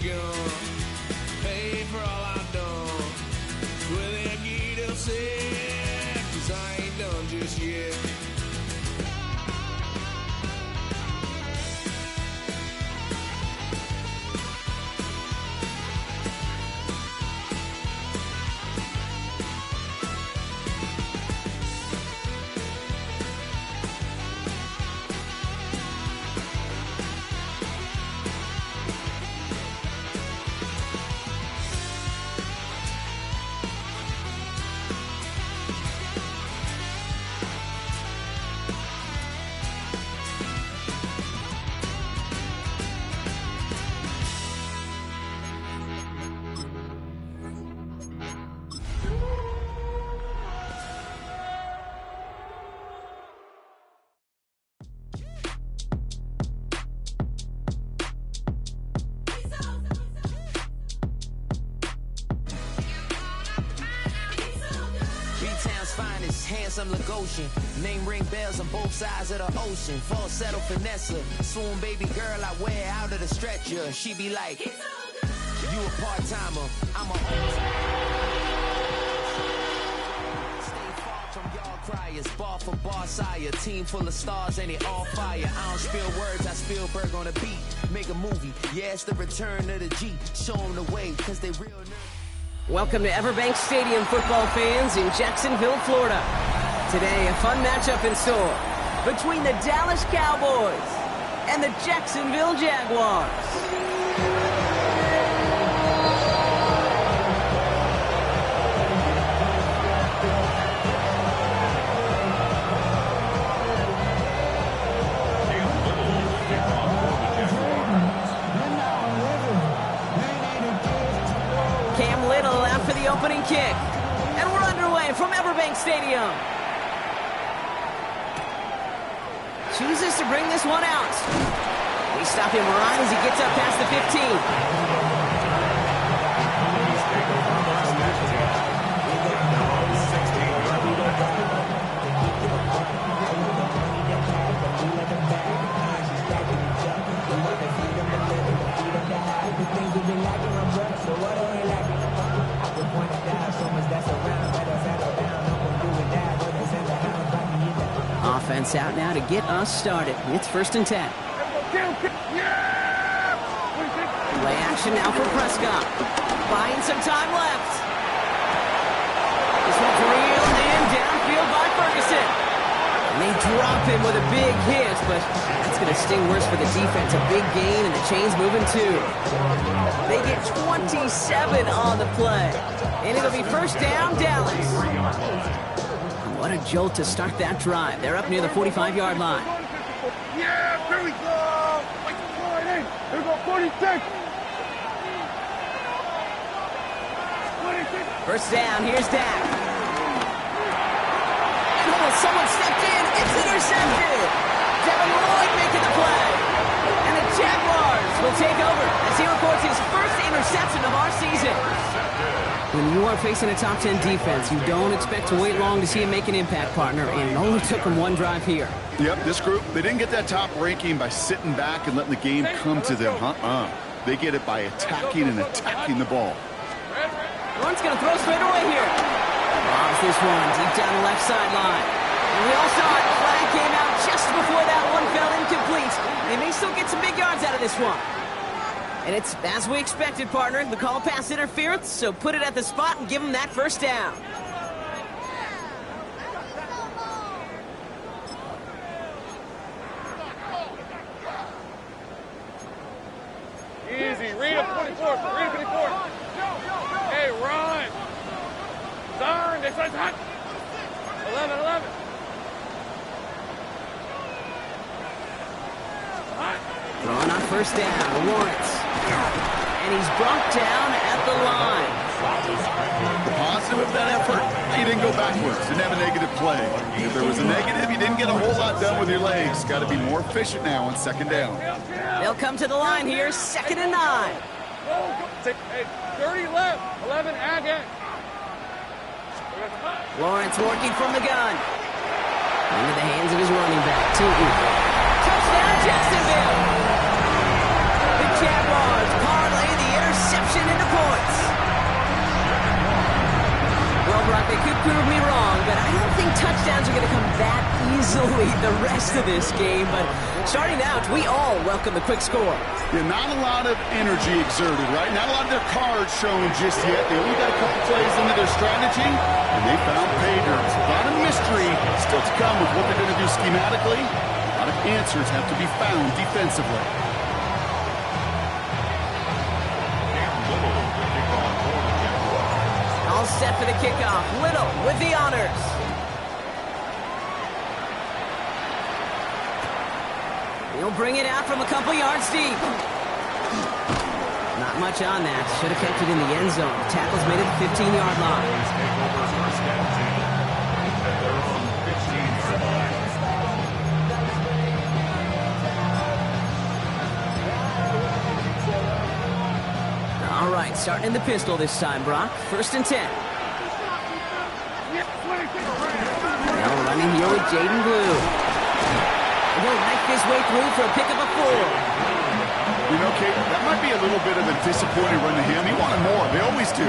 gun. Pay for all I've done. With that Guido said, 'cause I ain't done just yet. Handsome Lagosian, name ring bells on both sides of the ocean. Falsetto finesse, swoon baby girl I wear out of the stretcher. She be like, you a part-timer, I'm a stay far from y'all criers, bar for bar sire. Team full of stars and it all fire. I don't spill words, I Spielberg on a beat. Make a movie, yeah, it's the return of the G. Show them the way, cause they real nerds. Welcome to Everbank Stadium, football fans in Jacksonville, Florida. Today, a fun matchup in store between the Dallas Cowboys and the Jacksonville Jaguars. For the opening kick, and we're underway from Everbank Stadium. Chooses to bring this one out. We stop him right as he gets up past the 15. Offense out now to get us started. It's 1st and 10. Play action now for Prescott. Buying some time left. This one's real and downfield by Ferguson. And they drop him with a big hit, but that's going to sting worse for the defense. A big gain, and the chain's moving too. They get 27 on the play. And it'll be 1st down, Dallas. What a jolt to start that drive. They're up near the 45-yard line. Yeah, here we go. Like Here we go, 46. 26. 1st down, here's Dak. And someone stepped in. It's intercepted. Devin Lloyd making the play. And the Jaguars will take over as he records his 1st interception of our season. When you are facing a top 10 defense, you don't expect to wait long to see him make an impact, partner, and it only took him one drive here. Yep, this group, they didn't get that top ranking by sitting back and letting the game come to them. They get it by attacking and attacking the ball. Lawrence going to throw straight away here. Lobs this one deep down the left sideline. And we all saw it. Flag came out just before that one fell incomplete. They may still get some big yards out of this one. And it's as we expected, partner. The call pass interference, so put it at the spot and give them that 1st down. Easy. Read up 24. Read up 24. Hey, run. Turn. This one's hot. 11. Hot. Throwing on 1st down, Lawrence. And he's brought down at the line. The positive of that effort, he didn't go backwards, didn't have a negative play. If there was a negative, you didn't get a whole lot done with your legs. Got to be more efficient now on 2nd down. They'll come to the line here, 2nd and 9. Hey, 30 left. 11, again. Lawrence working from the gun. Into the hands of his running back, Tootin. Touchdown, Jacksonville! The Jaguars parlay the easily the rest of this game, but starting out, we all welcome the quick score. Yeah, not a lot of energy exerted, right? Not a lot of their cards shown just yet. They only got a couple plays into their strategy, and they found pay dirt. A lot of mystery still to come with what they're going to do schematically. A lot of answers have to be found defensively. All set for the kickoff. Little with the honors. He'll bring it out from a couple yards deep. Not much on that. Should have kept it in the end zone. Tackle's made at the 15-yard line. All right, starting in the pistol this time, Brock. 1st and 10. Now running here with Jaden Blue. He'll knife his way through for a pickup of 4. You know, Kate, that might be a little bit of a disappointing run to him. He wanted more. They always do.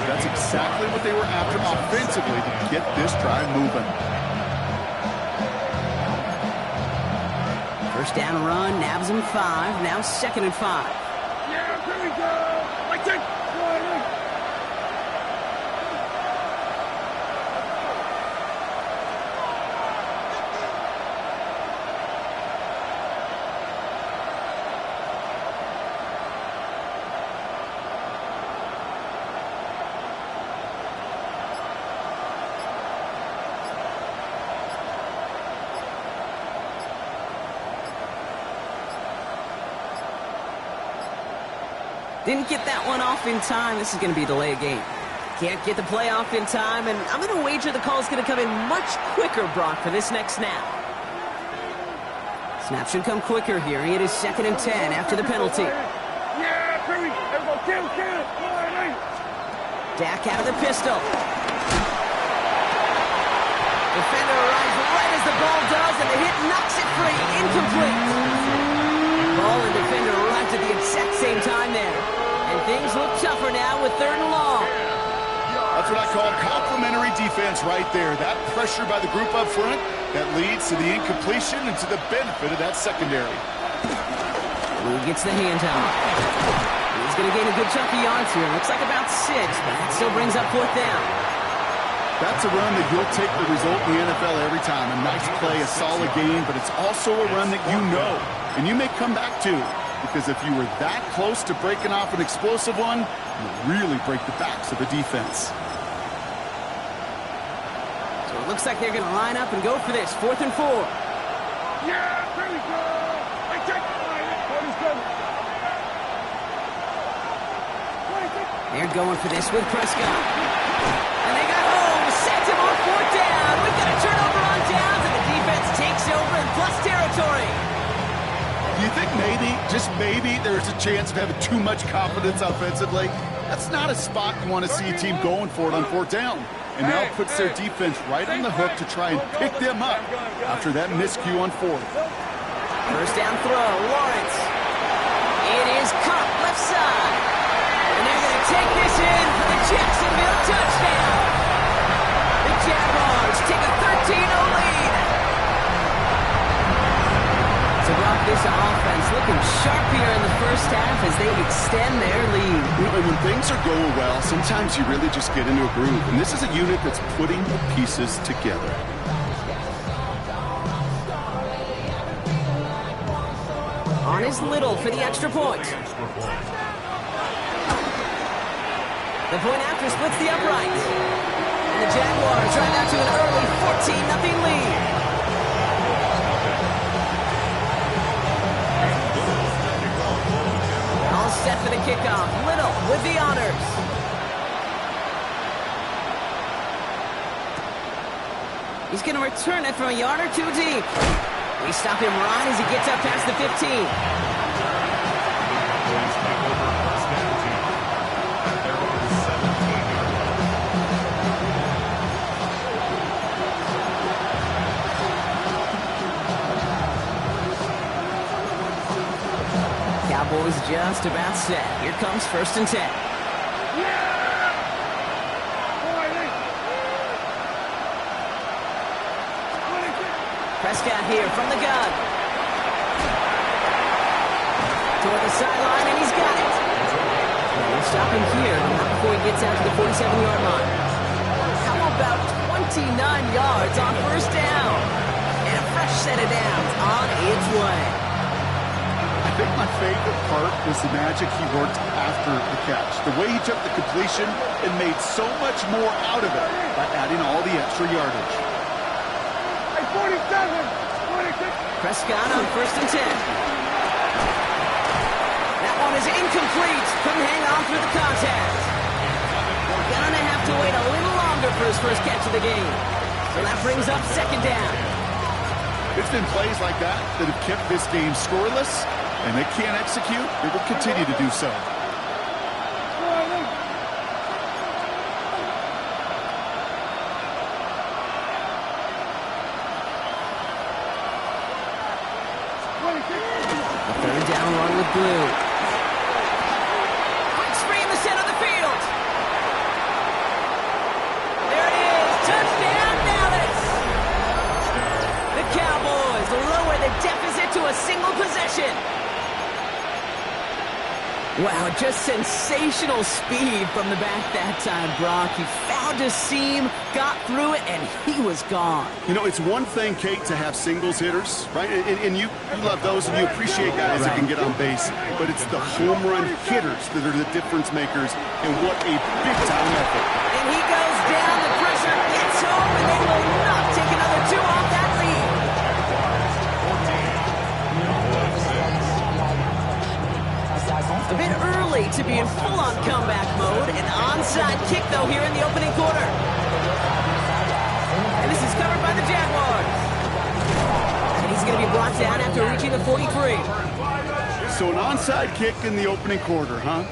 That's exactly what they were after offensively to get this drive moving. 1st down run, nabs him 5. Now 2nd and 5. Yeah, here we go. Like that. Didn't get that one off in time. This is going to be a delay of game. Can't get the play off in time, and I'm going to wager the call is going to come in much quicker, Brock, for this next snap. Snap should come quicker here. It is 2nd and 10 after the penalty. Yeah, Curry. Everybody, kill. Dak out of the pistol. Defender arrives right as the ball does, and the hit knocks it free. Incomplete. Ball and defender arrived at the exact same time there. And things look tougher now with 3rd and long. That's what I call complimentary defense right there. That pressure by the group up front that leads to the incompletion and to the benefit of that secondary. Blue gets the handoff. He's going to gain a good chunk of yards here. Looks like about 6, but that still brings up 4th down. That's a run that you'll take the result in the NFL every time. A nice play, a solid game, but it's also a run that you know and you may come back to, because if you were that close to breaking off an explosive one, you'll really break the backs of the defense. So it looks like they're going to line up and go for this. 4th and 4. Yeah, here we go. Like that. They're going for this with Prescott. And they got home, sent him on 4th down. We've got a turnover on downs, and the defense takes over in plus territory. Do you think maybe, just maybe, there's a chance of having too much confidence offensively? That's not a spot you want to see a team going for it on 4th down. And now it puts their defense right on the hook to try and pick them up after that miscue on 4th. 1st down throw, Lawrence. It is caught left side. And they're going to take this in for the Jacksonville touchdown. The Jaguars take a 13-0 lead. So Brock, this offense looking sharp here in the 1st half as they extend their lead. When things are going well, sometimes you really just get into a groove. And this is a unit that's putting the pieces together. On is Little for the extra point. The point after splits the upright. And the Jaguars drive out to an early 14-0 lead. All set for the kickoff. Little with the honors. He's going to return it from a yard or 2 deep. We stop him right as he gets up past the 15. Cowboys just about set. Here comes 1st and 10. Prescott here from the gun. Toward the sideline, and he's got it. We'll stop him here before he gets out to the 47-yard line. How about 29 yards on first down? And a fresh set of downs on its way. I think my favorite part was the magic he worked after the catch. The way he took the completion and made so much more out of it by adding all the extra yardage. Hey, 47, 46. Prescott on 1st and 10. That one is incomplete. Couldn't hang on through the contact. Gonna have to wait a little longer for his first catch of the game. So that brings up 2nd down. It's been plays like that that have kept this game scoreless, and they can't execute. They will continue to do so. A 3rd down run with Blue. Quick spree in the center of the field. There it is. Touchdown, Dallas. The Cowboys lower the deficit to a single possession. Wow, just sensational speed from the back that time, Brock. He found a seam, got through it, and he was gone. You know, it's one thing, Kate, to have singles hitters, right? And you love those, and you appreciate guys that can get on base. But it's the home run hitters that are the difference makers, and what a big-time effort. And he goes down, the pressure gets home, and they will not take another 2 off that lead. A bit early to be in full-on comeback mode. An onside kick, though, here in the opening quarter. And this is covered by the Jaguars. And he's going to be brought down after reaching the 43. So an onside kick in the opening quarter, huh?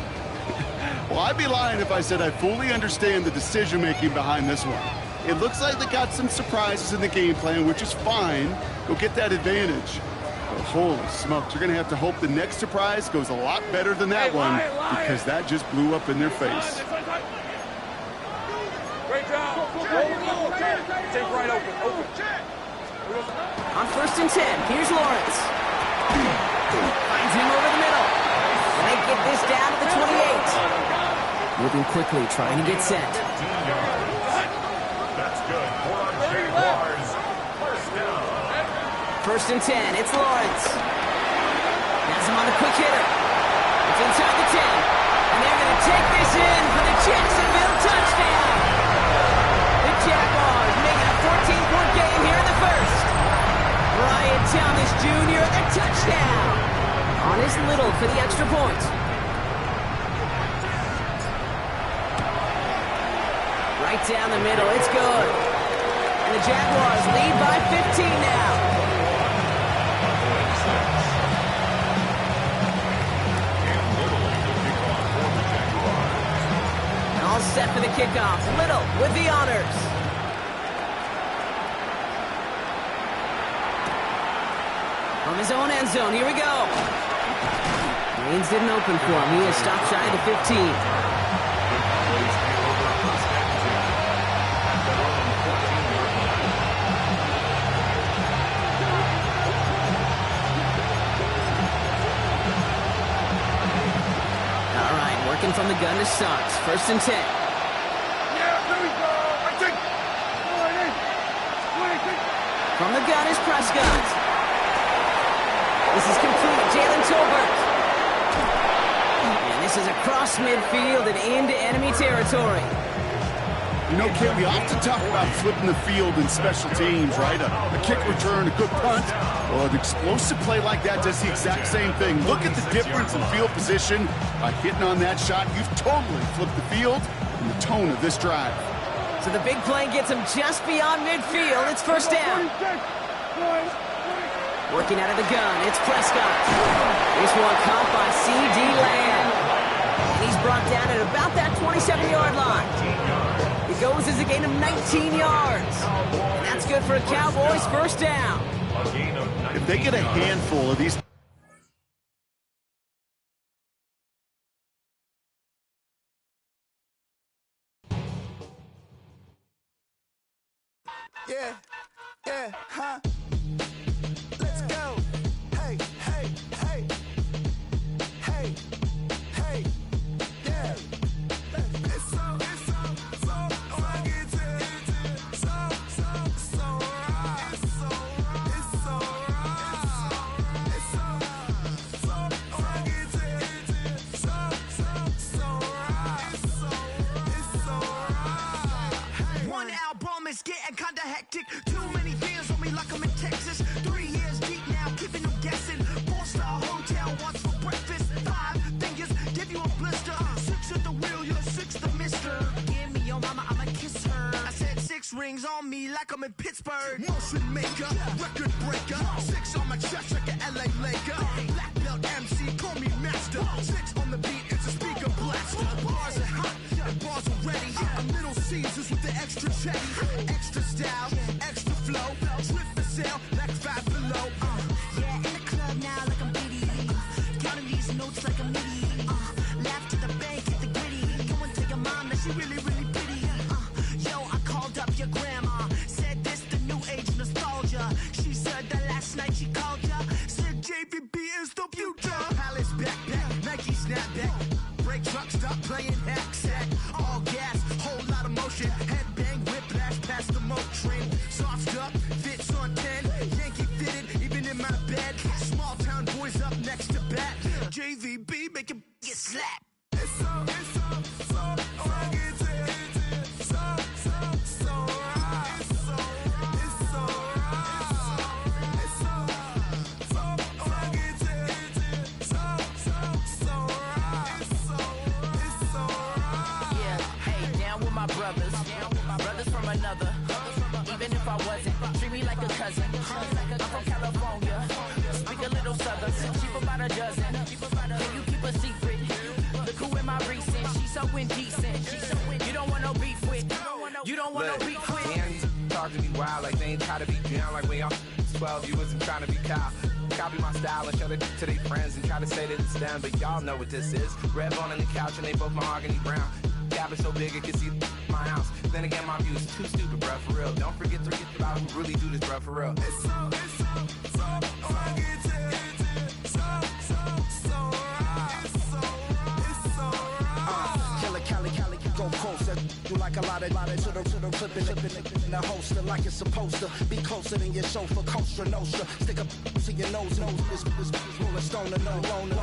Well, I'd be lying if I said I fully understand the decision-making behind this one. It looks like they got some surprises in the game plan, which is fine. Go get that advantage. But holy smokes, you're going to have to hope the next surprise goes a lot better than that one, because that just blew up in their face. Great job. Take right open. On 1st and 10, here's Lawrence. Finds him over the middle. And they get this down to the 28. Moving quickly, trying to get set. That's good for our Jaguars. First down. 1st and 10, it's Lawrence. Has him on the quick hitter. It's inside the 10. And they're going to take this in for the Jacksonville touchdown. The Jaguars making a 14-point game here in the first. Brian Thomas Jr. the touchdown. On his little for the extra point. Right down the middle, it's good. And the Jaguars lead by 15 now. All set for the kickoff. Little with the honors. From his own end zone, here we go. Lanes didn't open for him. He has stopped shy of the 15. All right, working from the gun to start. 1st and 10. Yeah, there we go. I think. 26. From the gun is Prescott. This is complete. Jalen Tolbert. And this is across midfield and into enemy territory. You know, Kate, we often talk about flipping the field in special teams, right? A kick return, a good punt. Well, an explosive play like that does the exact same thing. Look at the difference in field position. By hitting on that shot, you've totally flipped the field and the tone of this drive. So the big play gets him just beyond midfield. It's 1st down. Working out of the gun, it's Prescott. This one caught by C.D. Lamb. And he's brought down at about that 27-yard line. It goes as a gain of 19 yards. And that's good for a Cowboys 1st down. If they get a handful of these... Yeah, huh? hectic. Too many fans on me like I'm in Texas. 3 years deep now, keeping them guessing. 4-star hotel, once for breakfast. 5 fingers, give you a blister. 6 at the wheel, you're 6 the mister. Give me your mama, I'ma kiss her. I said 6 rings on me like I'm in Pittsburgh. Motion maker, record breaker. 6 on my chest like an LA Laker. Black belt MC, call me master. 6 on the beat, it's a speaker blaster. Bars are hot, and bars are ready. A Little Caesars with the extra chetty. Extra style, extra flow. Drip for sale, like 5 below. Yeah, in the club now like I'm Diddy. Counting these notes like I'm Nitty. Laugh to the bank, hit the gritty. Go and tell your mom that she really, really pretty. Yo, I called up your grandma. Said this the new age nostalgia. She said that last night she called ya. Said JVB is the future. Palace backpack, Nike snapback. Break truck, stop playing hack sack. All gas, whole lot of motion. Headbang, whiplash past the moat train. Soft up, fits on 10. Yankee fitted, even in my bed. Small town boys up next to bat. JVB, make it get slapped. It's so rugged. So right. It's so right. It's so rugged. It's so right. It's so right. Yeah, hey, down with my brothers. Brothers from another. Even if I wasn't, treat me like a cousin. I'm from California. Speak a little southern. Cheap about a dozen. Can you keep a secret? Look who in my recent. She's so indecent. You don't want no beef with. You don't want no beef with. Damn, these talk to me wild like they ain't try to be down like when y'all 12, you wasn't trying to be Kyle. Copy my style and show it to their friends and try to say that it's them, but y'all know what this is. Red bone on the couch and they both mahogany brown. Gap is so big it can see my house. Then again, my view is too stupid, bruh, for real. Don't forget about who really do this, bruh, for real. It's so rugged. So right. It's so right. Killer Cali, go closer. You like a lot of to the clipping in the holster like it's supposed to be closer than your chauffeur, Costa Nostra. Stick up to your nose, this rolling stone and no loner.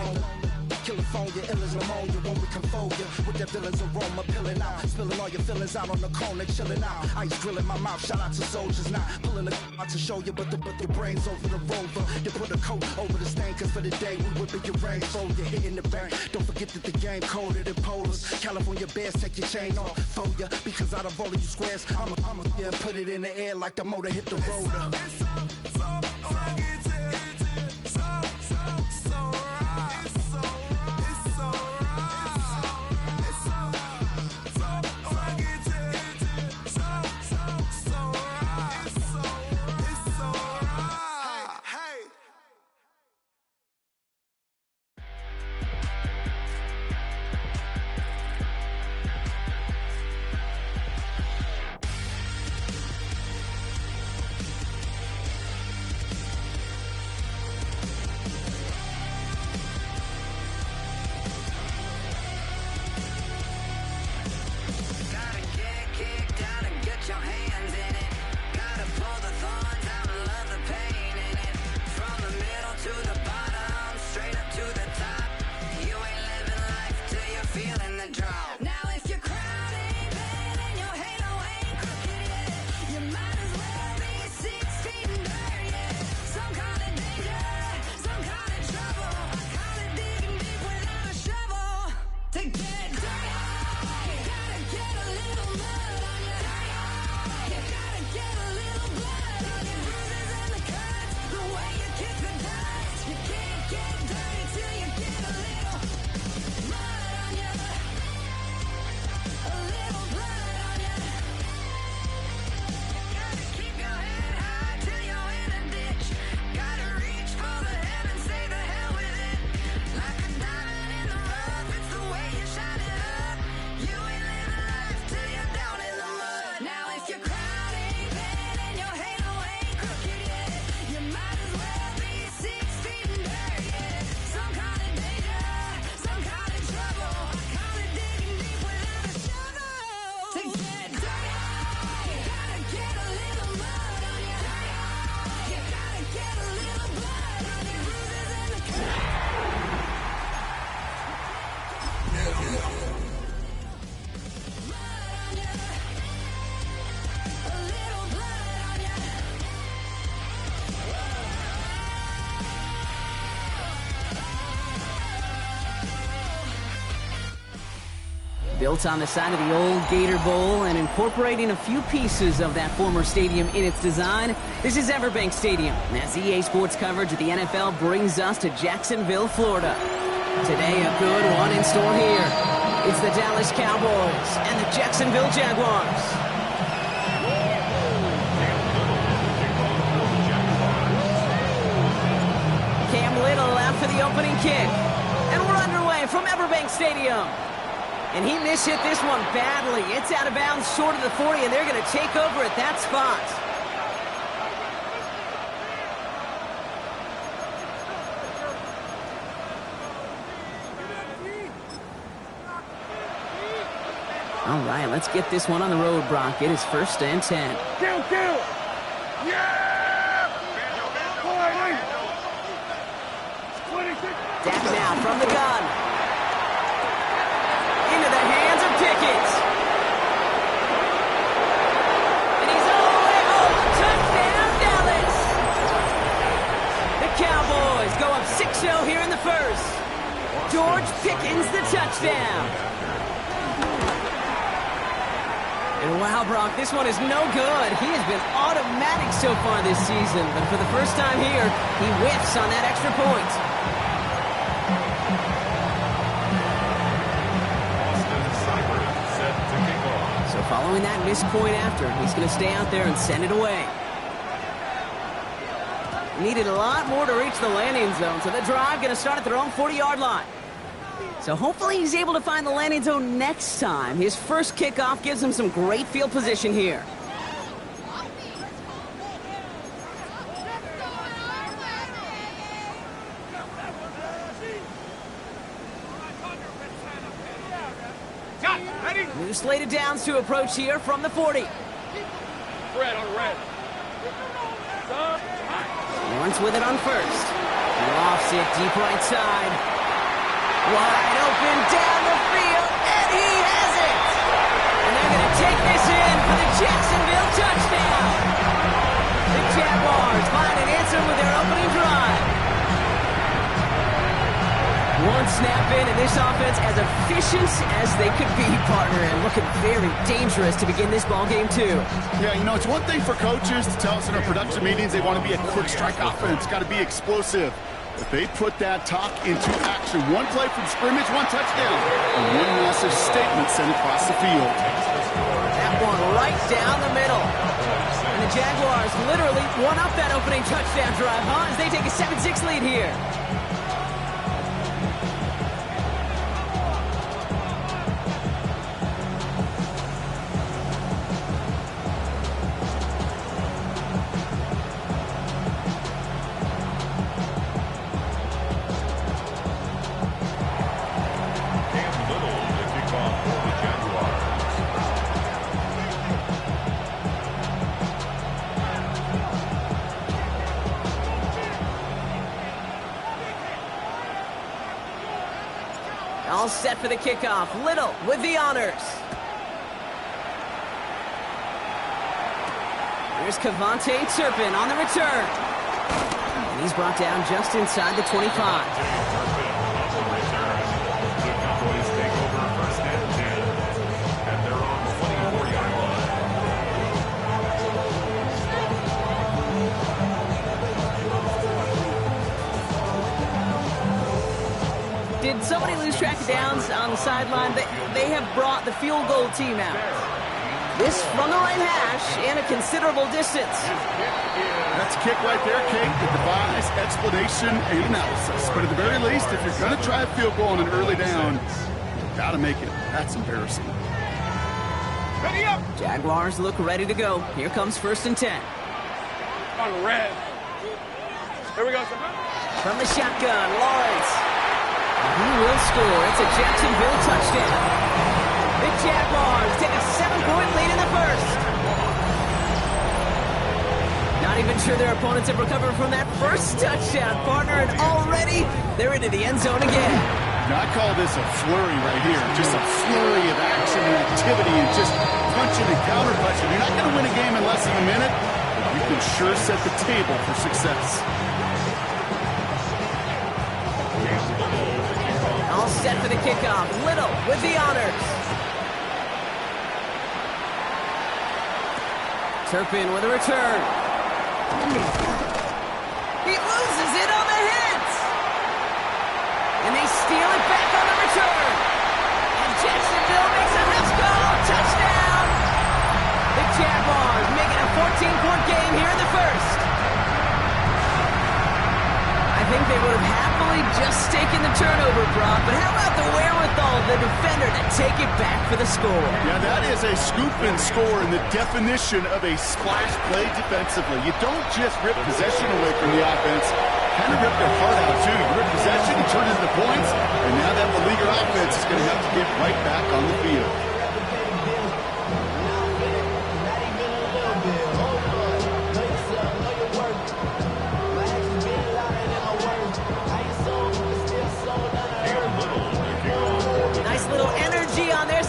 California, ill as pneumonia when we confold you with that villain's aroma, pilling out, spilling all your feelings out on the corner, chilling out. Ice grilling my mouth, shout out to soldiers, not pulling the out to show you, but the brains over the rover. You put a coat over the stain, cause for the day we whipping your rain, so you're hitting the bank. Don't forget that the game colder than polars. California bears, take your chain off for ya, because out of all of you squares, I'ma yeah, put it in the air like the motor hit the roller. It's so rugged. Built on the side of the old Gator Bowl and incorporating a few pieces of that former stadium in its design, this is Everbank Stadium, as EA Sports coverage of the NFL brings us to Jacksonville, Florida. Today, a good one in store here. It's the Dallas Cowboys and the Jacksonville Jaguars. Cam Little out for the opening kick. And we're underway from Everbank Stadium. And he mishit this one badly. It's out of bounds short of the 40, and they're going to take over at that spot. All right, let's get this one on the road, Brock. It is 1st and 10. Kill! Yeah! Dak now from the gun. Into the hands of Pickett. And he's all the way home. Touchdown, Dallas. The Cowboys go up 6-0 here in the first. George Pickens the touchdown. And wow, Brock, this one is no good. He has been automatic so far this season, but for the first time here, he whiffs on that extra point. So following that missed point after, he's going to stay out there and send it away. Needed a lot more to reach the landing zone, so the drive going to start at their own 40-yard line. So hopefully he's able to find the landing zone next time. His first kickoff gives him some great field position here. New slated downs to approach here from the 40. Red on red. Lawrence with it on first. Lofts it deep right side. Wide open down the field, and he has it! And they're going to take this in for the Jacksonville touchdown. The Jaguars find an answer with their opening drive. One snap in, and this offense as efficient as they could be, partner, and looking very dangerous to begin this ball game too. Yeah, you know, it's one thing for coaches to tell us in our production meetings they want to be a quick strike offense, got to be explosive. But they put that talk into action. One play from scrimmage, one touchdown, and one massive statement sent across the field. That one right down the middle. And the Jaguars literally won up that opening touchdown drive, as they take a 7-6 lead here. All set for the kickoff. Little with the honors. Here's Cavante Turpin on the return. And he's brought down just inside the 25. Did somebody lose track of downs on the sideline? They have brought the field goal team out. This from the right hash and a considerable distance. That's a kick right there, Kate. The device, explanation, and analysis. But at the very least, if you're going to try a field goal on an early down, you've got to make it. That's embarrassing. Ready up! Jaguars look ready to go. Here comes 1st and 10. On red. Here we go, sir. From the shotgun, Lawrence. He will score. It's a Jacksonville touchdown. The Jaguars take a 7-point lead in the first. Not even sure their opponents have recovered from that first touchdown, partner, and already they're into the end zone again. Now, I call this a flurry right here. Just a flurry of action and activity and just punching and counter-punching. You're not going to win a game in less than a minute, but you can sure set the table for success. All set for the kickoff. Little with the honors. Turpin with a return. He loses it on the hit. And they steal it back on the return. And Jacksonville makes a house call. Touchdown. The Jaguars making a 14-point game here in the first. I think they would have happily just taken the turnover, Brock, but how about the wherewithal of the defender to take it back for the score? Yeah, that is a scoop and score in the definition of a splash play defensively. You don't just rip possession away from the offense, kind of rip their heart out too. You rip possession, you turn it into points, and now that beleaguered offense is going to have to get right back on the field.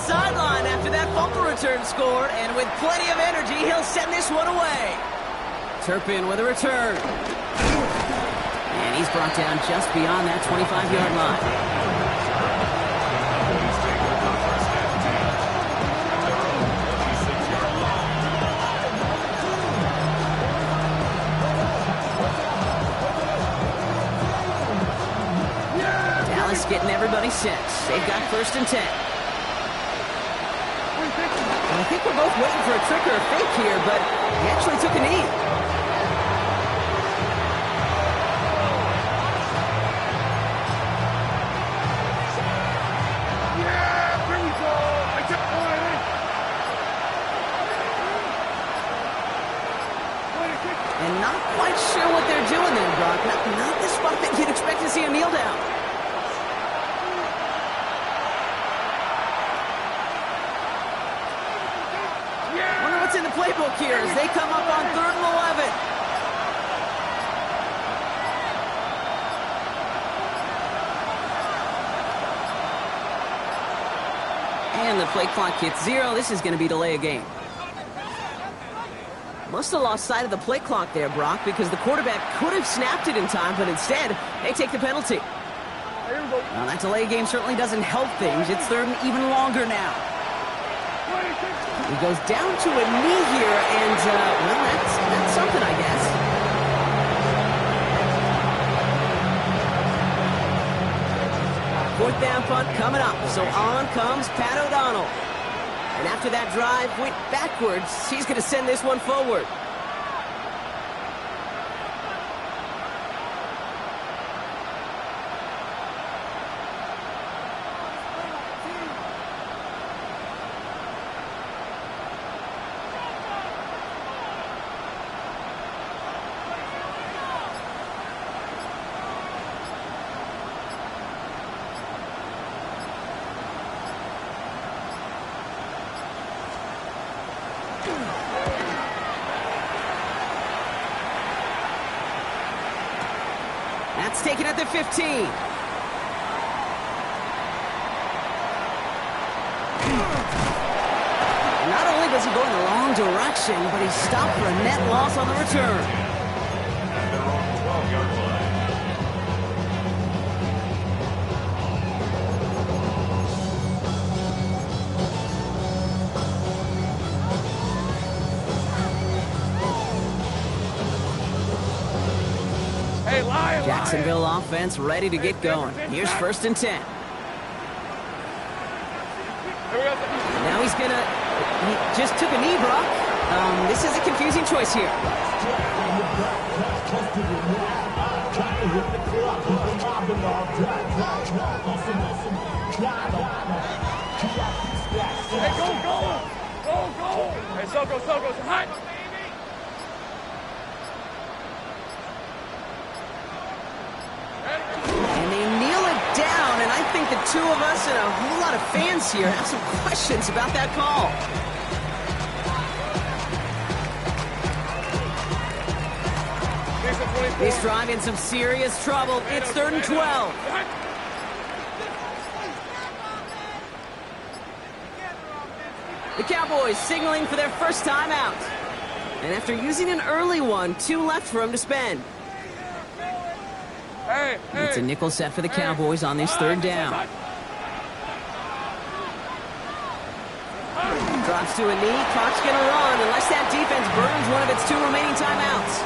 Sideline after that fumble return scored, and with plenty of energy, he'll send this one away. Turpin with a return. And he's brought down just beyond that 25-yard line. Dallas getting everybody set. They've got 1st and 10. I think we're both waiting for a trick or a fake here, but he actually took a knee. Yeah, here we go. I took And not quite sure what they're doing there, Brock. Not the spot that you'd expect to see a kneel down. In the playbook here as they come up on 3rd and 11. And the play clock hits 0. This is going to be delay a game. Must have lost sight of the play clock there, Brock, because the quarterback could have snapped it in time, but instead they take the penalty. Well, that delay game certainly doesn't help things. It's 3rd and even longer now. He goes down to a knee here, and, well, that's something, I guess. Fourth down punt coming up, so on comes Pat O'Donnell. And after that drive went backwards, he's going to send this one forward. That's taken at the 15. Not only does he go in the wrong direction, but he's stopped for a net loss on the return. And they're on the 12-yard line. Jacksonville offense ready to get going. Here's 1st and 10. Now he's gonna, he just took a knee, Brock. This is a confusing choice here. Hey, go! Hey, Soko, hot! And they kneel it down, and I think the two of us and a whole lot of fans here have some questions about that call. This drive in some serious trouble. It's 3rd and 12. The Cowboys signaling for their first time out. And after using an early one, 2 left for him to spend. It's a nickel set for the Cowboys on this 3rd down. Drops to a knee. Clock's going to run unless that defense burns one of its 2 remaining timeouts.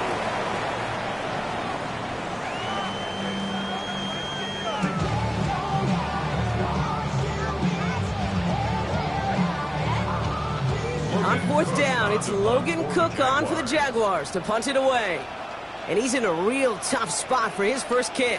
On 4th down, it's Logan Cook on for the Jaguars to punt it away. And he's in a real tough spot for his first kick.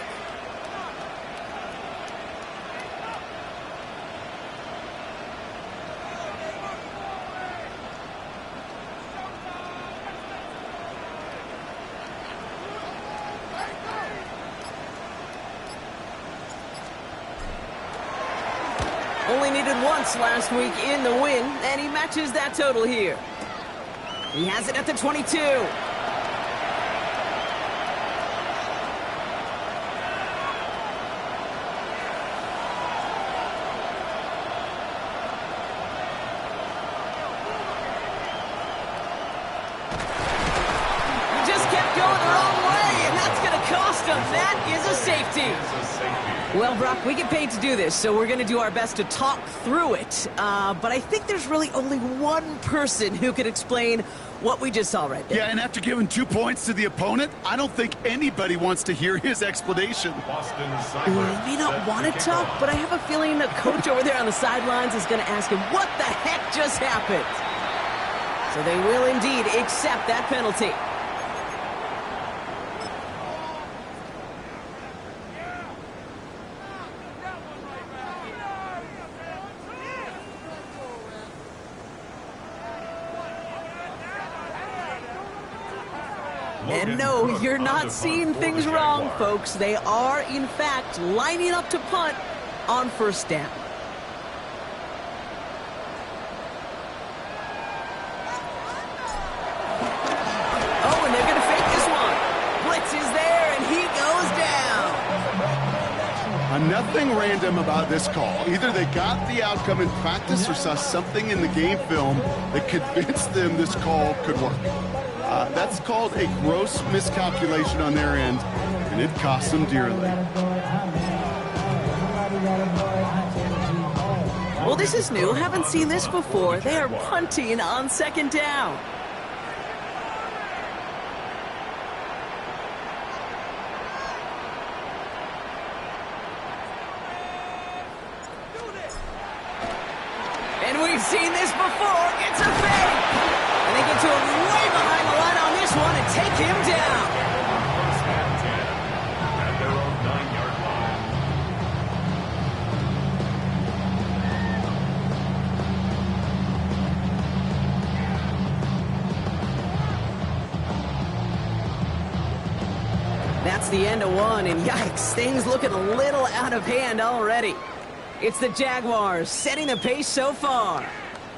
Only needed once last week in the win, and he matches that total here. He has it at the 22. He just kept going the wrong way, and that's going to cost him. That is a safety. Well, Brock, we get paid to do this, so we're going to do our best to talk through it. But I think there's really only one person who could explain what we just saw right there. Yeah, and after giving 2 points to the opponent, I don't think anybody wants to hear his explanation. He may not want to talk, but I have a feeling the coach over there on the sidelines is going to ask him, what the heck just happened? So they will indeed accept that penalty. And no, you're not seeing things wrong, folks. They are, in fact, lining up to punt on 1st down. Oh, and they're going to fake this one. Blitz is there, and he goes down. Nothing random about this call. Either they got the outcome in practice or saw something in the game film that convinced them this call could work. That's called a gross miscalculation on their end, and it cost them dearly. Well, this is new. Haven't seen this before. They are punting on 2nd down. And we've seen this before. It's a fake. And they get to him way behind the line on this one and take him down. First and 10 at their own 9-yard line. That's the end of one, and yikes, things looking a little out of hand already. It's the Jaguars setting the pace so far.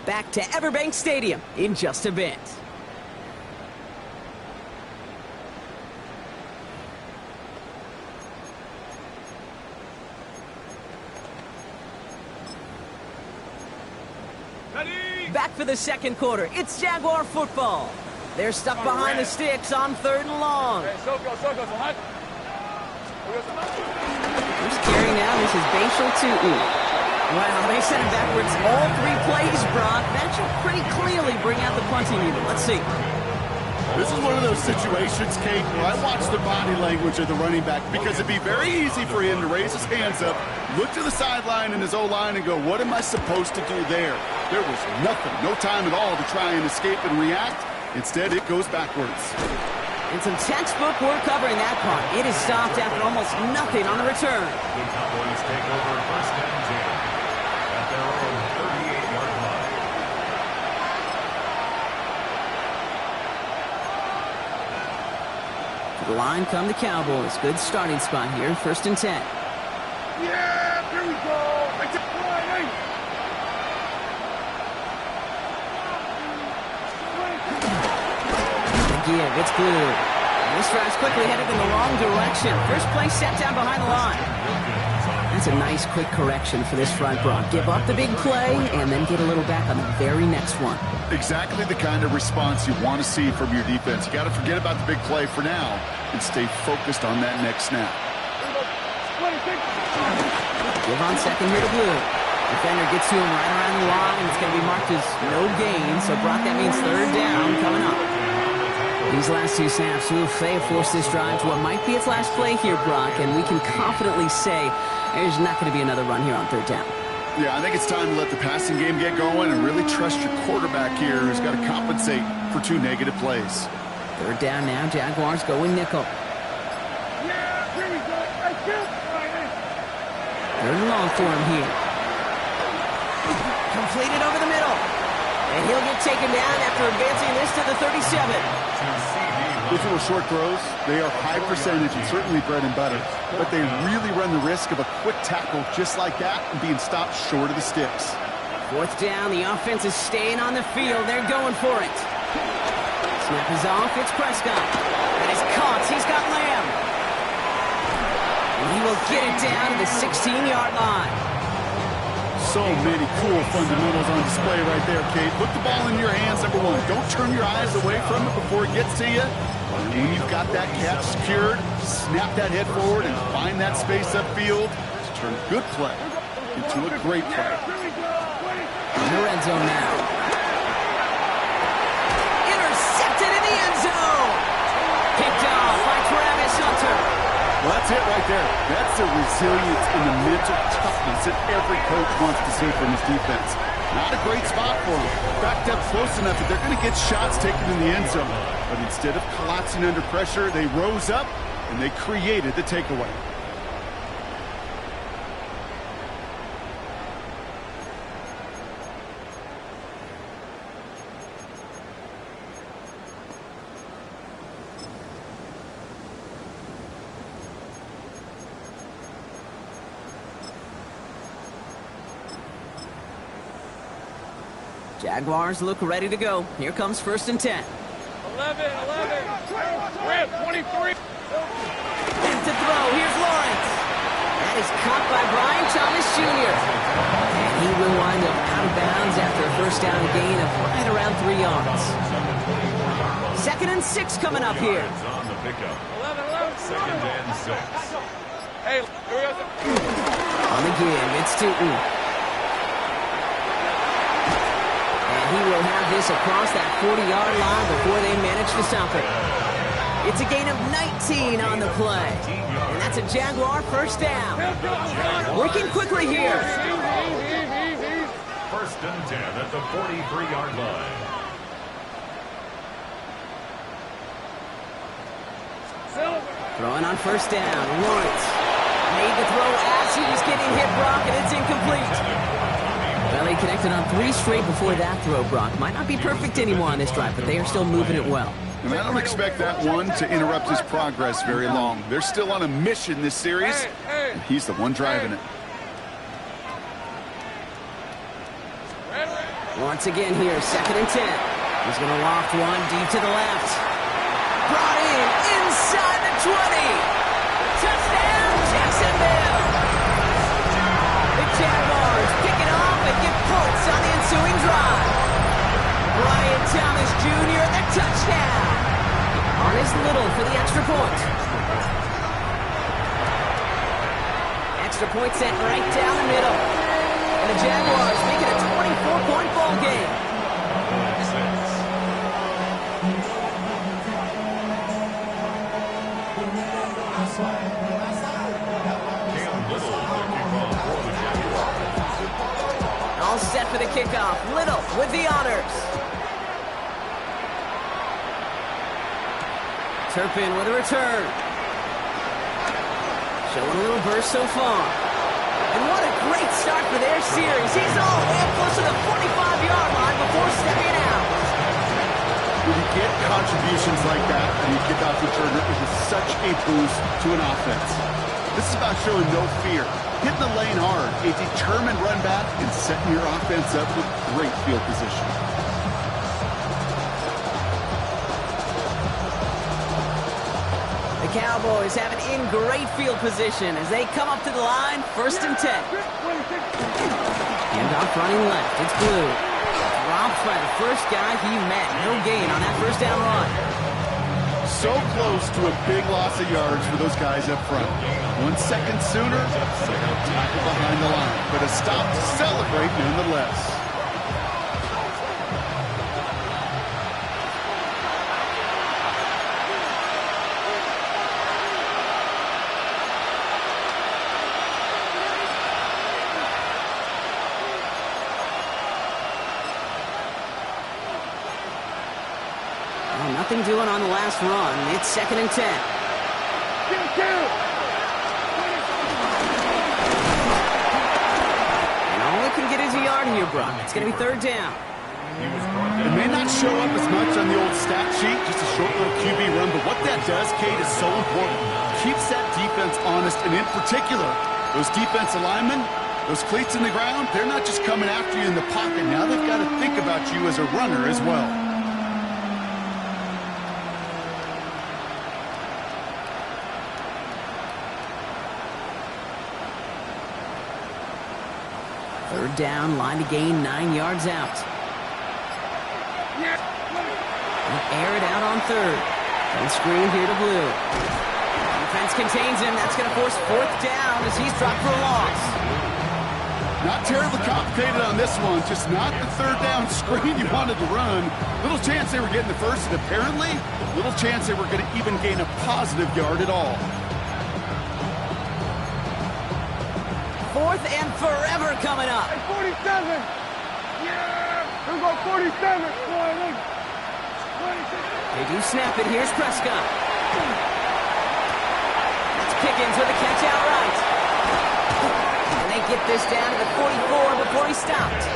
Back to Everbank Stadium in just a bit. Back for the 2nd quarter. It's Jaguar football. They're stuck behind the sticks on 3rd and long. Who's carrying now? This is Bashal Tu'u. Wow, they sent him backwards all 3 plays, Brock. That should pretty clearly bring out the punting unit. Let's see. This is one of those situations, Kate, where I watch the body language of the running back because it'd be very easy for him to raise his hands up, look to the sideline in his O-line and go, what am I supposed to do there? There was nothing, no time at all to try and escape and react. Instead, it goes backwards. And some textbook work covering that punt. It is stopped after almost nothing on the return. The Cowboys take over first and 10 at their own 38-yard line. To the line come the Cowboys. Good starting spot here, 1st and 10. Yeah, here we go. Give, it's blue. This drive's quickly headed in the wrong direction. First play set down behind the line. That's a nice quick correction for this front, Brock. Give up the big play and then get a little back on the very next one. Exactly the kind of response you want to see from your defense. You got to forget about the big play for now and stay focused on that next snap. Give on 2nd here to blue. Defender gets to him right around the line. It's going to be marked as no gain. So, Brock, that means third down coming up. These last two snaps, they have forced this drive to what might be its last play here, Brock. And we can confidently say there's not going to be another run here on third down. Yeah, I think it's time to let the passing game get going and really trust your quarterback here, who's got to compensate for 2 negative plays. Third down now. Jaguars going nickel. Third and long for him here. Completed over the middle. And he'll get taken down after advancing this to the 37. Those little short throws, they are high percentage and certainly bread and butter, but they really run the risk of a quick tackle just like that and being stopped short of the sticks. Fourth down, the offense is staying on the field. They're going for it. Snap is off, it's Prescott. That is caught, he's got Lamb. And he will get it down to the 16-yard line. So many cool fundamentals on display right there, Kate. Put the ball in your hands, number one. Don't turn your eyes away from it before it gets to you. And when you've got that catch secured, snap that head forward and find that space upfield to turn good play into a great play. In the red zone now. Intercepted in the end zone. Picked off by Travis Hunter. Well, that's it right there. That's the resilience and the mental toughness that every coach wants to see from his defense. Not a great spot for them. Backed up close enough that they're going to get shots taken in the end zone. But instead of collapsing under pressure, they rose up and they created the takeaway. Jaguars look ready to go. Here comes 1st and 10. 11. Rip, 23. And to throw, here's Lawrence. That is caught by Brian Thomas Jr. And he will wind up out of bounds after a first down gain of right around 3 yards. 2nd and 6 coming up here. On the pickup. 11. 2nd and 6. Hey, here we go. On the give, it's Tootin. He will have this across that 40-yard line before they manage to stop it. It's a gain of 19 on the play. And that's a Jaguar first down. Working quickly here. 1st and 10 at the 43-yard line. Throwing on 1st down. Lawrence made the throw as he's getting hit, Brock, and it's incomplete. Well, he connected on 3 straight before that throw, Brock. Might not be perfect anymore on this drive, but they are still moving it well. And I don't expect that one to interrupt his progress very long. They're still on a mission this series, and he's the one driving it. Once again here, 2nd and 10. He's going to loft one deep to the left. Brought in inside the 20. Touchdown, Jacksonville. The Jaguars pick it off and get points on the ensuing drive. Brian Thomas Jr., the touchdown. On his Little for the extra point. Extra point sent right down the middle. And the Jaguars make it a 24-point ball game. All set for the kickoff. Little with the honors. Turpin with a return. Showing a little burst so far. And what a great start for their series. He's all the way up close to the 45-yard line before stepping out. When you get contributions like that and you kick off returner, it is such a boost to an offense. This is about showing no fear, hitting the lane hard, a determined run back, and setting your offense up with great field position. The Cowboys have it in great field position as they come up to the line, 1st and 10. Handoff running left, it's Blue. Dropped by the first guy he met. No gain on that first down run. so close to a big loss of yards for those guys up front. 1 second sooner, tackle behind the line. But a stop to celebrate nonetheless. Nothing doing on the last run. It's 2nd and 10. And all it can get is a yard here, Brock. It's going to be 3rd down. It may not show up as much on the old stat sheet, just a short little QB run, but what that does, Kate, is so important. Keeps that defense honest, and in particular, those defense linemen, those cleats in the ground, they're not just coming after you in the pocket. Now they've got to think about you as a runner as well. Third down, line to gain, 9 yards out. Air it out on 3rd. And screen here to Blue. Defense contains him. That's going to force 4th down as he's dropped for a loss. Not terribly complicated on this one. Just not the 3rd down screen you wanted to run. Little chance they were getting the first, and apparently, little chance they were going to even gain a positive yard at all. 4th and forever coming up. Hey, 47. Yeah. We're going 47. They do snap it. Here's Prescott. That's Pickens with a catch outright. And they get this down to the 44 before he stopped.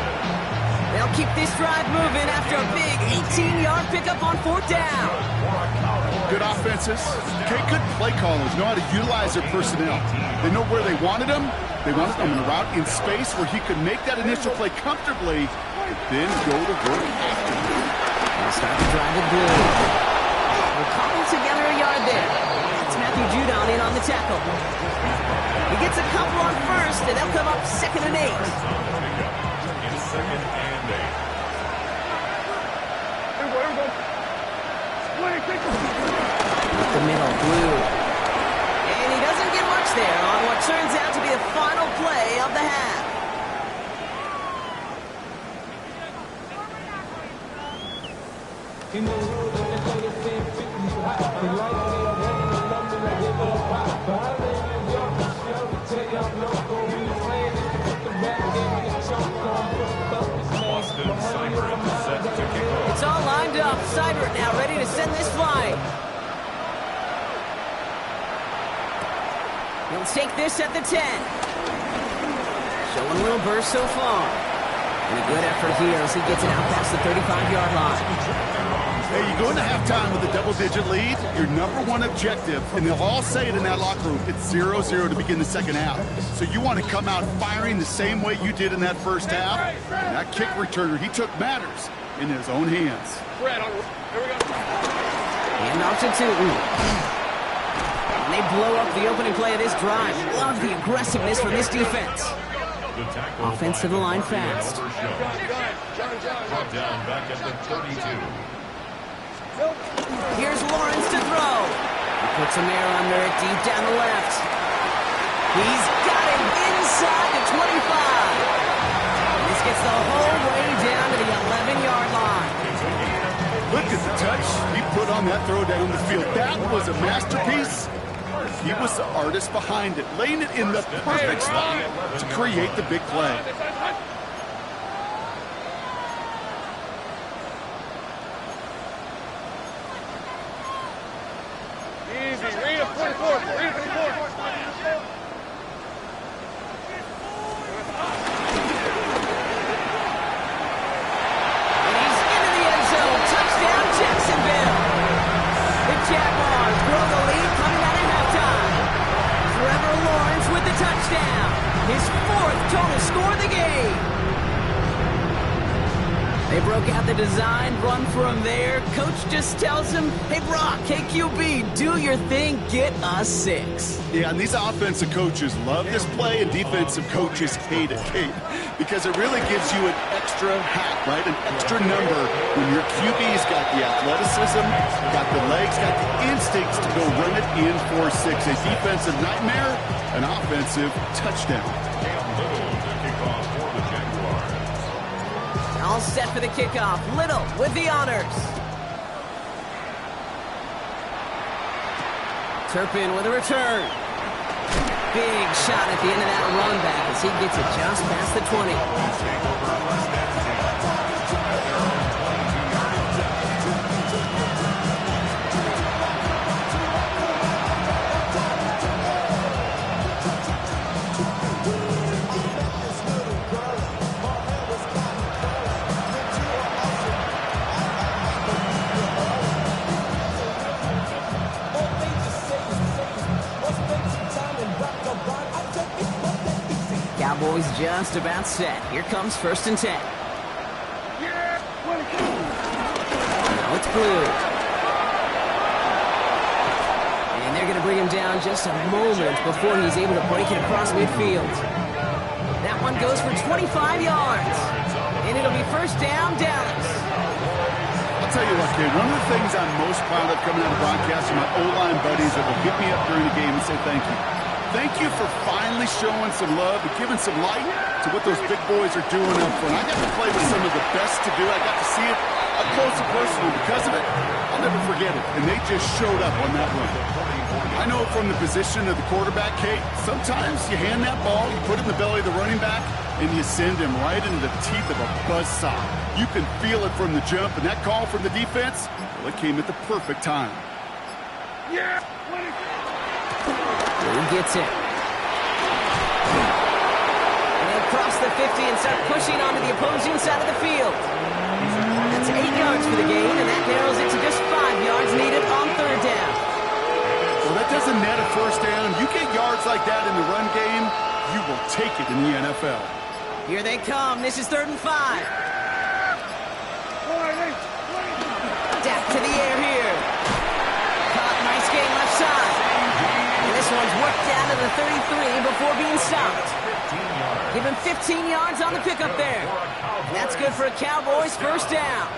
They'll keep this drive moving after a big 18-yard pickup on 4th down. Good offenses. Okay, good play callers know how to utilize their personnel. They know where they wanted them. They wanted them in a route in space where he could make that initial play comfortably, then go to work after. They'll start to drive with Blue. We'll cobble together a yard there. It's Matthew Judon in on the tackle. He gets a couple on 1st, and they'll come up 2nd and 8. It's 2nd and 8. Up the middle, Blue. And he doesn't get much there on what turns out to be the final play of the half. It's all lined up. Seibert now ready to send this flying. He'll take this at the 10. Showing a little burst so far. And a good effort here as he gets it out past the 35-yard line. Hey, you go into halftime with a double-digit lead, your number one objective, and they'll all say it in that locker room, it's 0-0 to begin the second half. So you want to come out firing the same way you did in that first half. And that kick returner, he took matters in his own hands. Here we go. And off to Tootin. And they blow up the opening play of this drive. Love the aggressiveness from this defense. Offensive line fast. Brought down back at the 32. Here's Lawrence to throw. He puts a mirror under it deep down the left. He's got it inside the 25. This gets the whole way down to the 11-yard line. Look at the touch he put on that throw down the field. That was a masterpiece. He was the artist behind it, laying it in the perfect spot to create the big play. Easy. Read a 44. Read a 44. And he's into the end zone. Touchdown, Jacksonville. The Jaguars grow the lead coming out of halftime. Trevor Lawrence with the touchdown. His 4th total score of the game. They broke out the design run from there. Coach just tells him, hey, Brock, hey, QB, do your thing, get a 6. Yeah, and these offensive coaches love this play, and defensive coaches hate it, Kate, because it really gives you an extra hat, right? An extra number when your QB's got the athleticism, got the legs, got the instincts to go run it in for 6. A defensive nightmare, an offensive touchdown. All set for the kickoff. Little with the honors. Turpin with a return. Big shot at the end of that run back as he gets it just past the 20. Cowboys just about set. Here comes 1st and 10. Now it's Blue. And they're going to bring him down just a moment before he's able to break it across midfield. That one goes for 25 yards. And it'll be 1st down, Dallas. I'll tell you what, kid, one of the things I'm most proud of coming out of broadcast are my O-line buddies that will hit me up during the game and say thank you. Thank you for finally showing some love and giving some light to what those big boys are doing up front. I got to play with some of the best to do it. I got to see it up close and personal. Because of it, I'll never forget it. And they just showed up on that run. I know from the position of the quarterback, Kate, sometimes you hand that ball, you put it in the belly of the running back, and you send him right into the teeth of a buzzsaw. You can feel it from the jump, and that call from the defense, well, it came at the perfect time. Yeah! Who gets it? And they'll cross the 50 and start pushing onto the opposing side of the field. That's 8 yards for the gain, and that narrows it to just 5 yards needed on 3rd down. Well, that doesn't net a 1st down. You get yards like that in the run game, you will take it in the NFL. Here they come. This is 3rd and 5. Dak to the air here. Caught, nice game left side. And this one's worked down to the 33 before being stopped. Give him 15 yards on the pickup there. That's good for a Cowboys 1st down.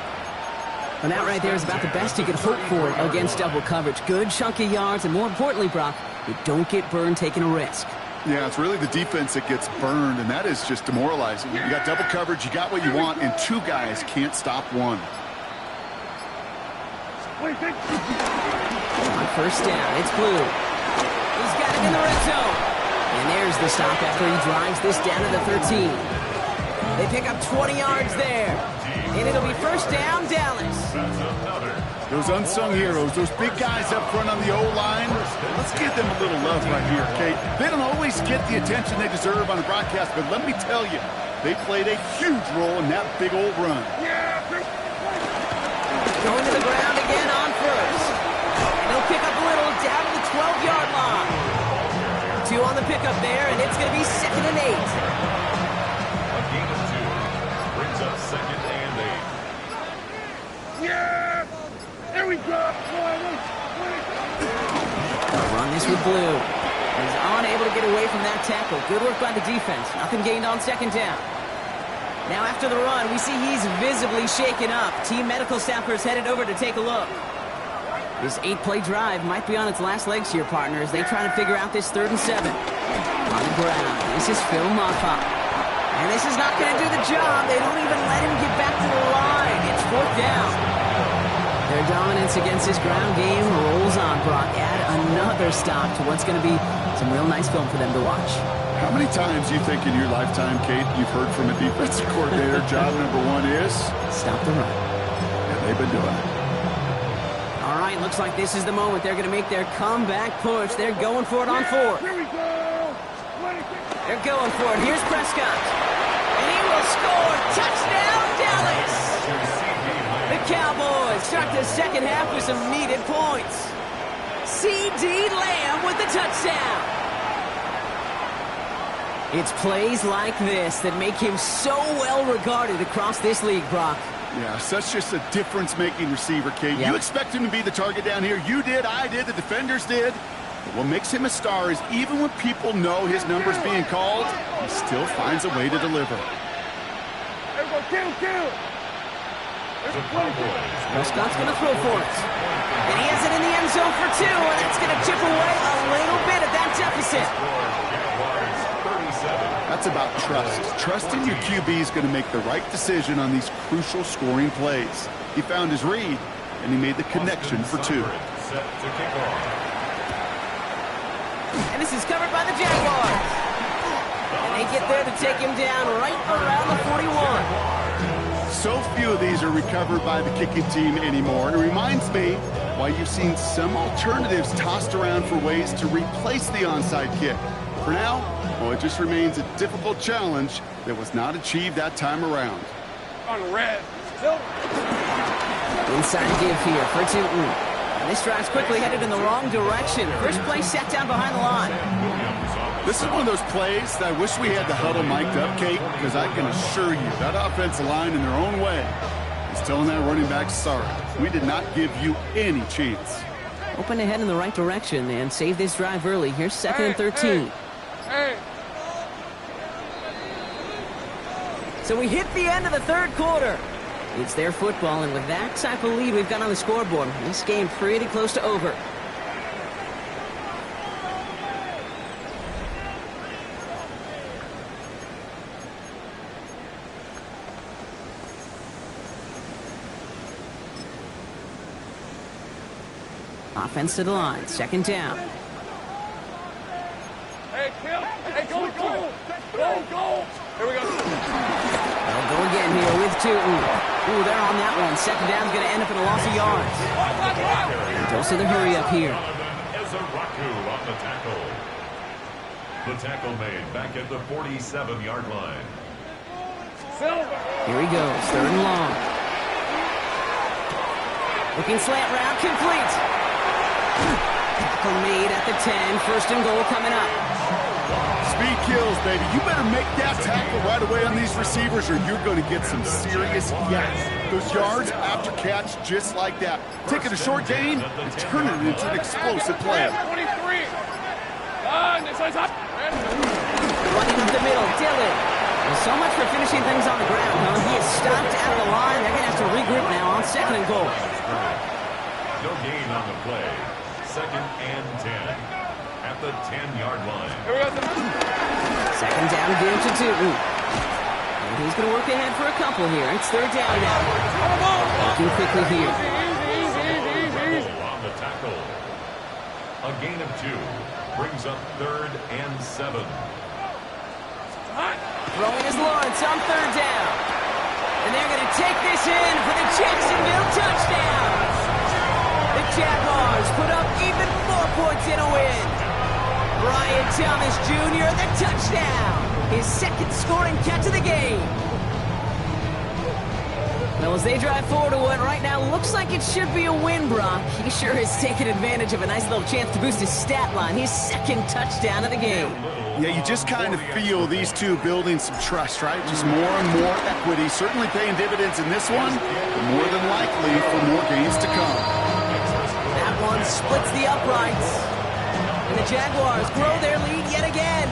And that right there is about the best you could hope for against double coverage. Good chunky yards, and more importantly, Brock, you don't get burned taking a risk. Yeah, it's really the defense that gets burned, and that is just demoralizing. You got double coverage, you got what you want, and 2 guys can't stop one. On 1st down, it's Blue. He's got it in the red zone. And there's the stop after he drives this down to the 13. They pick up 20 yards there. And it'll be 1st down, Dallas. Those unsung heroes, those big guys up front on the O-line, let's give them a little love right here, Kate. They don't always get the attention they deserve on the broadcast, but let me tell you, they played a huge role in that big old run. Going to the ground again on 1st. And they'll pick up Little down to the 12-yard line. 2 on the pickup there, and it's going to be 2nd and 8. A gain of 2 brings up 2nd and 8. Yeah! There we go! They'll run this with Blue. He's unable to get away from that tackle. Good work by the defense. Nothing gained on 2nd down. Now after the run, we see he's visibly shaken up. Team medical staffers headed over to take a look. This 8-play drive might be on its last legs here, partners. They try to figure out this 3rd and 7. On the ground, this is Phil Moffa. And this is not going to do the job. They don't even let him get back to the line. It's 4th down. Their dominance against this ground game rolls on, Brock. Add another stop to what's going to be some real nice film for them to watch. How many times do you think in your lifetime, Kate, you've heard from a defensive coordinator, job number 1 is? Stop the run. And they've been doing it. All right, looks like this is the moment. They're going to make their comeback push. They're going for it on 4th. Here we go! They're going for it. Here's Prescott. And he will score. Touchdown, Dallas! The Cowboys start the 2nd half with some needed points. C.D. Lamb with the touchdown. It's plays like this that make him so well regarded across this league, Brock. Yeah, such just a difference-making receiver, Kate. Yep. You expect him to be the target down here. You did, I did, the defenders did. But what makes him a star is even when people know his number's being called, he still finds a way to deliver. Prescott's going to throw for it. And he has it in the end zone for 2, and it's going to chip away a little bit at that deficit. That's about trust. Trusting your QB is going to make the right decision on these crucial scoring plays. He found his read, and he made the connection for 2. And this is covered by the Jaguars. And they get there to take him down right around the 41. So few of these are recovered by the kicking team anymore. It reminds me why you've seen some alternatives tossed around for ways to replace the onside kick. For now, well, it just remains a difficult challenge that was not achieved that time around. On red. Inside give here for Tootin. And this drive's quickly headed in the wrong direction. First play set down behind the line. This is one of those plays that I wish we had the huddle mic'd up, Kate, because I can assure you that offensive line in their own way is telling that running back, sorry, we did not give you any chance. Open to head in the right direction and save this drive early. Here's 2nd and 13. Hey. So we hit the end of the 3rd quarter. It's their football, and with that type of lead we've got on the scoreboard, this game pretty close to over. Offense to the line, 2nd down. Hey, Kim. Hey, go. Here we go. They'll go again here with Tootin. Ooh, they're on that one. 2nd down's going to end up in a loss of yards. Goes to the hurry up here. Ezeraku on the tackle. The tackle made back at the 47-yard line. Here he goes, 3rd and long. Looking slant route, complete. Tackle made at the 10. 1st and goal coming up. Speed kills, baby. You better make that tackle right away on these receivers or you're going to get some serious gas. Those yards after catch just like that. Taking a short gain and turning it into an explosive play. 23. This is up. Running up the middle, Dillon. Well, so much for finishing things on the ground, huh? He is stopped at the line. They're going to have to regroup now on 2nd and goal. No gain on the play. 2nd and 10 at the 10-yard line. Here we go. 2nd down, give to Tootin. And he's going to work ahead for a couple here. It's 3rd down now. Looking quickly here. On the tackle. A gain of 2 brings up 3rd and 7. Throwing is Lawrence on 3rd down. And they're going to take this in for the Jacksonville touchdown. The Jaguars put up even more points in a win. Brian Thomas Jr., the touchdown. His 2nd scoring catch of the game. Well, as they drive forward to what right now looks like it should be a win, Brock, he sure has taken advantage of a nice little chance to boost his stat line. His 2nd touchdown of the game. Yeah, you just kind of feel these two building some trust, right? Just more and more equity. Certainly paying dividends in this one, but more than likely for more games to come. That one splits the uprights. And the Jaguars grow their lead yet again.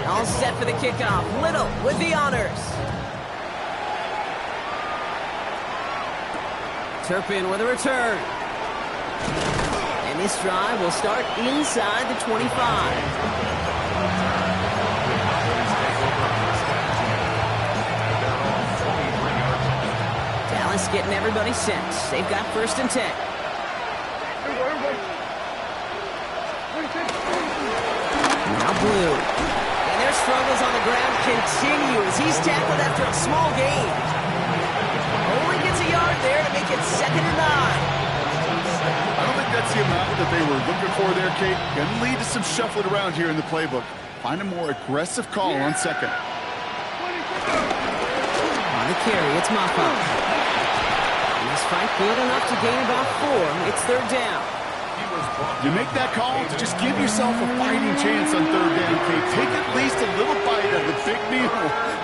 All set for the kickoff. Little with the honors. Turpin with a return. And this drive will start inside the 25. Dallas getting everybody set. They've got 1st and 10. Now Blue. And their struggles on the ground continue as he's tackled after a small gain. Only gets a yard there to make it 2nd and 9. I don't think that's the amount that they were looking for there, Kate. Going to lead to some shuffling around here in the playbook. Find a more aggressive call on 2nd. On the carry, it's Maffa. And this fight good enough to gain about 4. It's 3rd down. He was You make that call to just give yourself a fighting chance on third down, Kate. Take at least a little bite of the big meal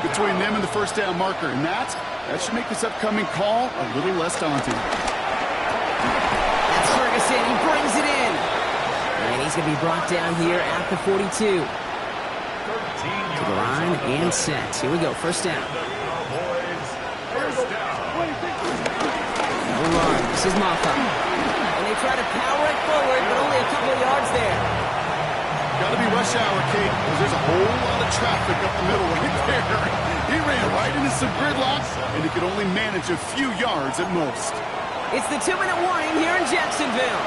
between them and the first down marker. And that should make this upcoming call a little less daunting. That's Ferguson. He brings it in. And he's going to be brought down here at the 42. To the line and set. Here we go. First down. No run. This is Maffa. And they try to power it forward, but only a couple of yards there. Got to be rush hour, Kate, because there's a whole lot of traffic up the middle right there. He ran right into some gridlock, and he could only manage a few yards at most. It's the 2-minute warning here in Jacksonville.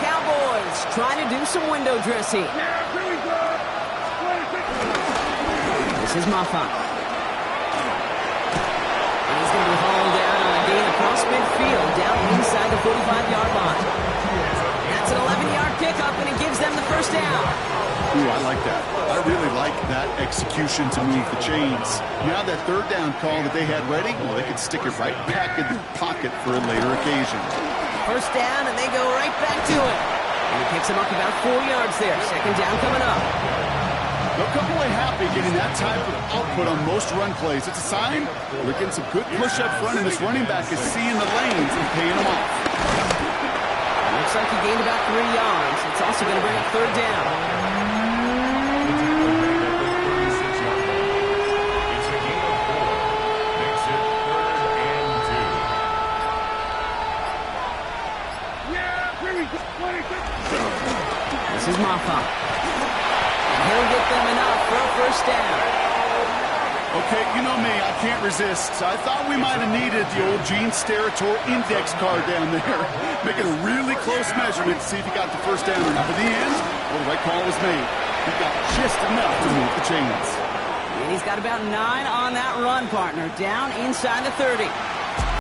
Cowboys trying to do some window dressing. This is Maffa. And he's going to be hauled down on a gain across midfield, down inside the 45-yard line. That's an 11-yard pickup, and it gives them the first down. Ooh, I like that. I really like that execution to move the chains. Now that third down call that they had ready, well, they could stick it right back in their pocket for a later occasion. First down, and they go right back to it. And he picks him up about 4 yards there. Second down coming up. They'll come away happy getting that type of output on most run plays. It's a sign they're getting some good push up front, and this running back is seeing the lanes and paying them off. Looks like he gained about 3 yards. It's also going to bring up third down. It's a gain of 4. Makes it 3rd and 2. This is Maffa. He'll get them enough for a first down. Okay, you know me, I can't resist. I thought we might have needed the old Gene Steratore index card down there. Making a really close measurement to see if he got the first down or not. But in the end, well, the right call was made. He got just enough to move the chains. And he's got about 9 on that run, partner. Down inside the 30.